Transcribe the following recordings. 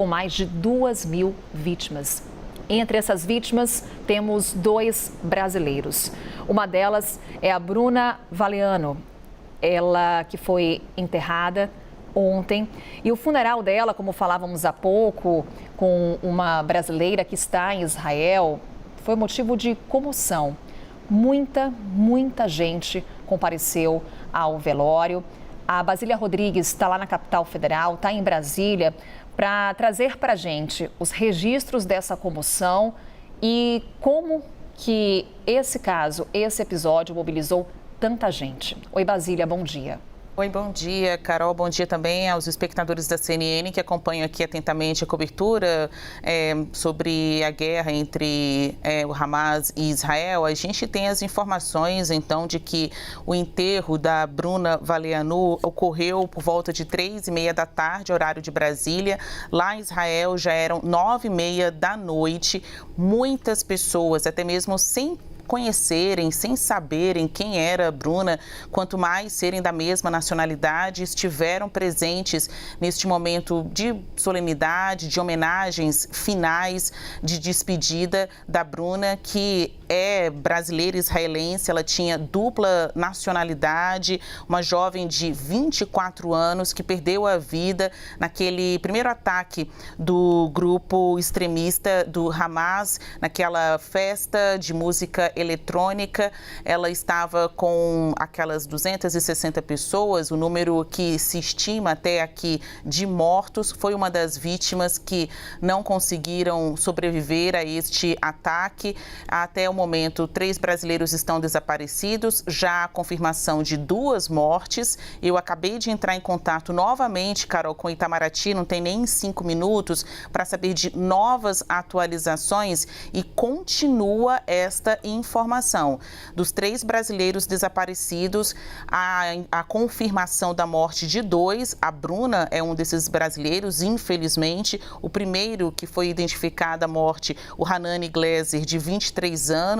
com mais de 2.000 vítimas. Entre essas vítimas, temos 2 brasileiros. Uma delas é a Bruna Valeano, ela que foi enterrada ontem. E o funeral dela, como falávamos há pouco, com uma brasileira que está em Israel, foi motivo de comoção. Muita gente compareceu ao velório. A Basília Rodrigues está lá na capital federal, está em Brasília, para trazer para a gente os registros dessa comoção e como que esse caso, esse episódio mobilizou tanta gente. Oi, Basília, bom dia. Oi, bom dia, Carol. Bom dia também aos espectadores da CNN que acompanham aqui atentamente a cobertura sobre a guerra entre o Hamas e Israel. A gente tem as informações, então, de que o enterro da Bruna Valeanu ocorreu por volta de 3h30 da tarde, horário de Brasília. Lá em Israel já eram 9h30 da noite. Muitas pessoas, até mesmo sem conhecerem, sem saberem quem era a Bruna, quanto mais serem da mesma nacionalidade, estiveram presentes neste momento de solenidade, de homenagens finais, de despedida da Bruna, que é brasileira e israelense. Ela tinha dupla nacionalidade, uma jovem de 24 anos que perdeu a vida naquele primeiro ataque do grupo extremista do Hamas, naquela festa de música eletrônica. Ela estava com aquelas 260 pessoas, o número que se estima até aqui de mortos. Foi uma das vítimas que não conseguiram sobreviver a este ataque. Até o momento, 3 brasileiros estão desaparecidos, já há confirmação de 2 mortes. Eu acabei de entrar em contato novamente, Carol, com Itamaraty, não tem nem 5 minutos, para saber de novas atualizações e continua esta informação. Dos 3 brasileiros desaparecidos, a confirmação da morte de 2. A Bruna é um desses brasileiros, infelizmente. O primeiro que foi identificado a morte, o Hanani Gleiser, de 23 anos,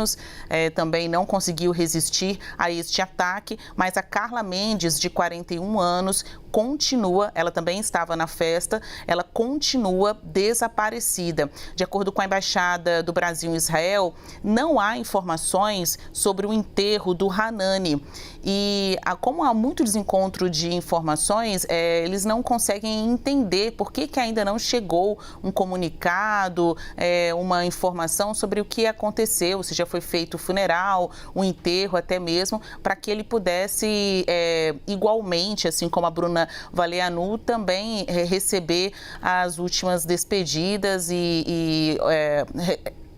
também não conseguiu resistir a este ataque, mas a Carla Mendes, de 41 anos, continua, ela também estava na festa, ela continua desaparecida. De acordo com a Embaixada do Brasil em Israel, não há informações sobre o enterro do Hanani. E como há muito desencontro de informações, eles não conseguem entender por que ainda não chegou um comunicado, uma informação sobre o que aconteceu, se já foi feito o funeral, o enterro até mesmo, para que ele pudesse igualmente, assim como a Bruna Valeanu, também receber as últimas despedidas e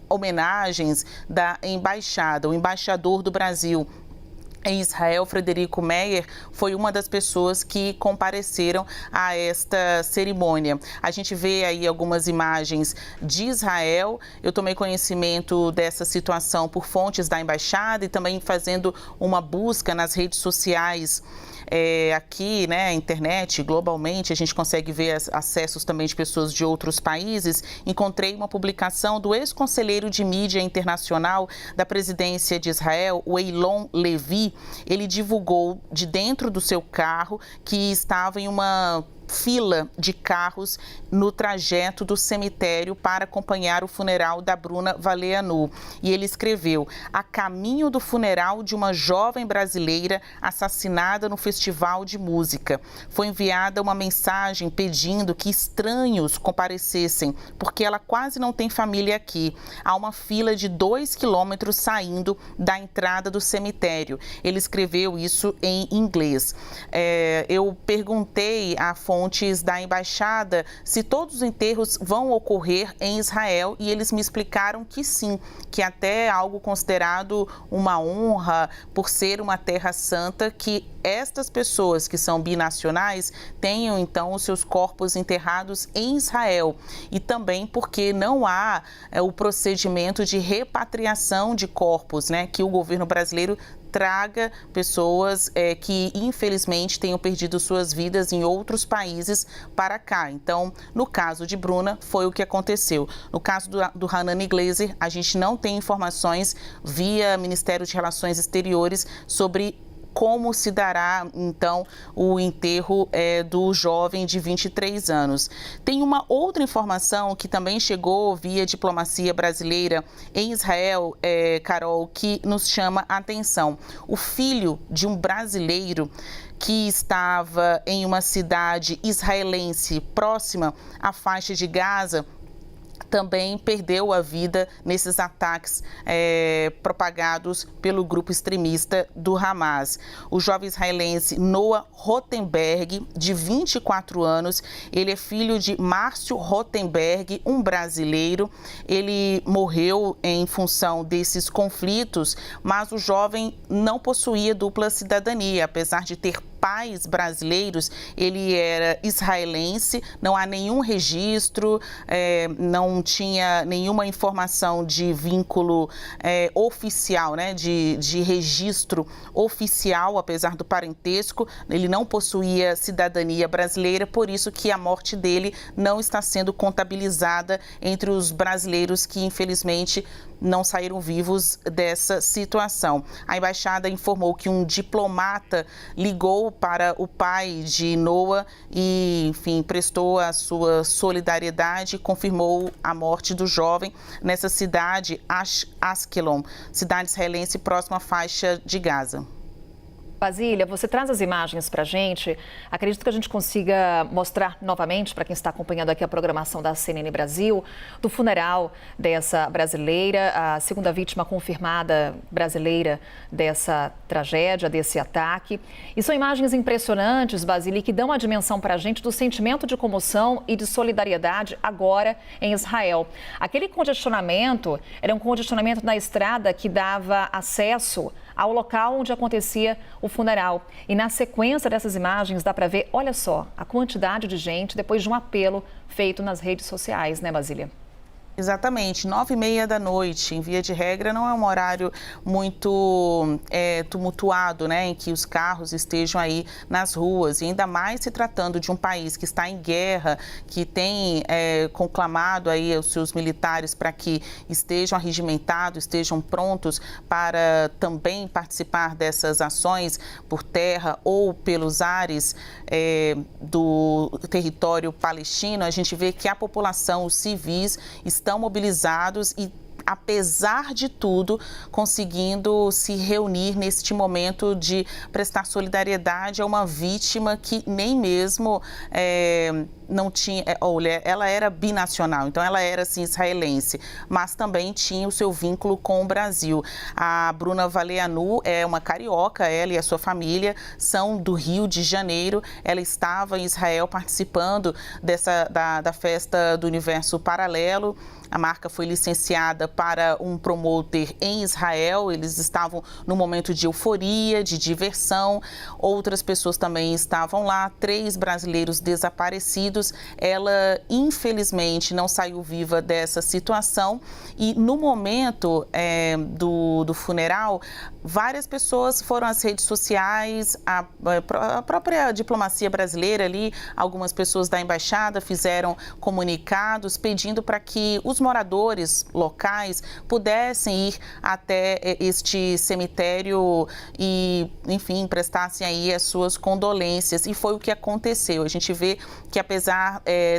homenagens da embaixada. O embaixador do Brasil em Israel, Frederico Meyer, foi uma das pessoas que compareceram a esta cerimônia. A gente vê aí algumas imagens de Israel. Eu tomei conhecimento dessa situação por fontes da embaixada e também fazendo uma busca nas redes sociais. Aqui, né, internet, globalmente, a gente consegue ver acessos também de pessoas de outros países. Encontrei uma publicação do ex-conselheiro de mídia internacional da presidência de Israel, o Eilon Levi. Ele divulgou de dentro do seu carro que estava em uma fila de carros no trajeto do cemitério para acompanhar o funeral da Bruna Valeanu. E ele escreveu: a caminho do funeral de uma jovem brasileira assassinada no festival de música. Foi enviada uma mensagem pedindo que estranhos comparecessem, porque ela quase não tem família aqui. Há uma fila de 2 quilômetros saindo da entrada do cemitério. Ele escreveu isso em inglês. Eu perguntei à fontes da embaixada se todos os enterros vão ocorrer em Israel e eles me explicaram que sim, que até é algo considerado uma honra por ser uma terra santa, que estas pessoas que são binacionais tenham então os seus corpos enterrados em Israel, e também porque não há o procedimento de repatriação de corpos, né, que o governo brasileiro traga pessoas que, infelizmente, tenham perdido suas vidas em outros países para cá. Então, no caso de Bruna, foi o que aconteceu. No caso do Hanani Gleiser, a gente não tem informações via Ministério de Relações Exteriores sobre como se dará, então, o enterro do jovem de 23 anos. Tem uma outra informação que também chegou via diplomacia brasileira em Israel, Carol, que nos chama a atenção. O filho de um brasileiro que estava em uma cidade israelense próxima à faixa de Gaza, também perdeu a vida nesses ataques propagados pelo grupo extremista do Hamas. O jovem israelense Noah Rotenberg, de 24 anos, ele é filho de Márcio Rotenberg, um brasileiro. Ele morreu em função desses conflitos, mas o jovem não possuía dupla cidadania, apesar de ter pais brasileiros, ele era israelense, não há nenhum registro, não tinha nenhuma informação de vínculo oficial, né, de registro oficial, apesar do parentesco, ele não possuía cidadania brasileira, por isso que a morte dele não está sendo contabilizada entre os brasileiros que, infelizmente, não saíram vivos dessa situação. A embaixada informou que um diplomata ligou para o pai de Noah e, enfim, prestou a sua solidariedade e confirmou a morte do jovem nessa cidade, Ashkelon, cidade israelense próxima à faixa de Gaza. Basília, você traz as imagens para a gente. Acredito que a gente consiga mostrar novamente, para quem está acompanhando aqui a programação da CNN Brasil, do funeral dessa brasileira, a segunda vítima confirmada brasileira dessa tragédia, desse ataque. E são imagens impressionantes, Basília, que dão a dimensão para a gente do sentimento de comoção e de solidariedade agora em Israel. Aquele congestionamento era um congestionamento na estrada que dava acesso ao local onde acontecia o funeral. E na sequência dessas imagens dá para ver, olha só, a quantidade de gente depois de um apelo feito nas redes sociais, né, Basília? Exatamente, 9h30 da noite, em via de regra, não é um horário muito tumultuado, né, em que os carros estejam aí nas ruas, e ainda mais se tratando de um país que está em guerra, que tem conclamado aí os seus militares para que estejam arregimentados, estejam prontos para também participar dessas ações por terra ou pelos ares do território palestino. A gente vê que a população, os civis, estão mobilizados e, apesar de tudo, conseguindo se reunir neste momento de prestar solidariedade a uma vítima que nem mesmo não tinha, olha, ela era binacional, então ela era assim israelense, mas também tinha o seu vínculo com o Brasil. A Bruna Valeanu é uma carioca, ela e a sua família são do Rio de Janeiro. Ela estava em Israel participando da festa do Universo Paralelo. A marca foi licenciada para um promoter em Israel. Eles estavam num momento de euforia, de diversão. Outras pessoas também estavam lá, 3 brasileiros desaparecidos. Ela, infelizmente, não saiu viva dessa situação. E no momento do funeral, várias pessoas foram às redes sociais, a própria diplomacia brasileira ali, algumas pessoas da embaixada fizeram comunicados pedindo para que os moradores locais pudessem ir até este cemitério e, enfim, prestassem aí as suas condolências. E foi o que aconteceu. A gente vê que, apesar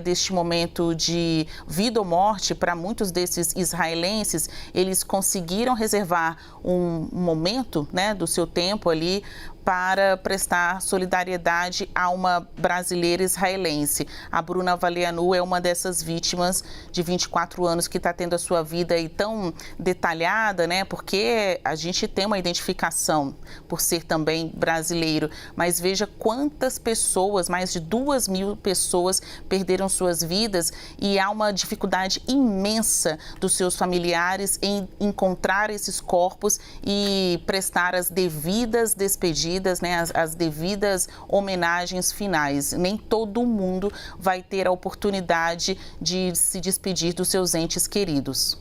deste momento de vida ou morte para muitos desses israelenses, eles conseguiram reservar um momento, né, do seu tempo ali para prestar solidariedade a uma brasileira israelense. A Bruna Valeanu é uma dessas vítimas de 24 anos que está tendo a sua vida aí tão detalhada, né? Porque a gente tem uma identificação por ser também brasileiro, mas veja quantas pessoas, mais de 2.000 pessoas perderam suas vidas, e há uma dificuldade imensa dos seus familiares em encontrar esses corpos e prestar as devidas despedidas, né, as devidas homenagens finais. Nem todo mundo vai ter a oportunidade de se despedir dos seus entes queridos.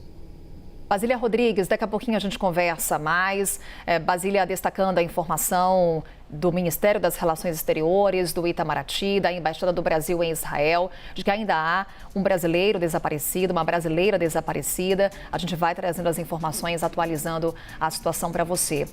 Basília Rodrigues, daqui a pouquinho a gente conversa mais. Basília destacando a informação do Ministério das Relações Exteriores, do Itamaraty, da Embaixada do Brasil em Israel, de que ainda há um brasileiro desaparecido, uma brasileira desaparecida. A gente vai trazendo as informações, atualizando a situação para você.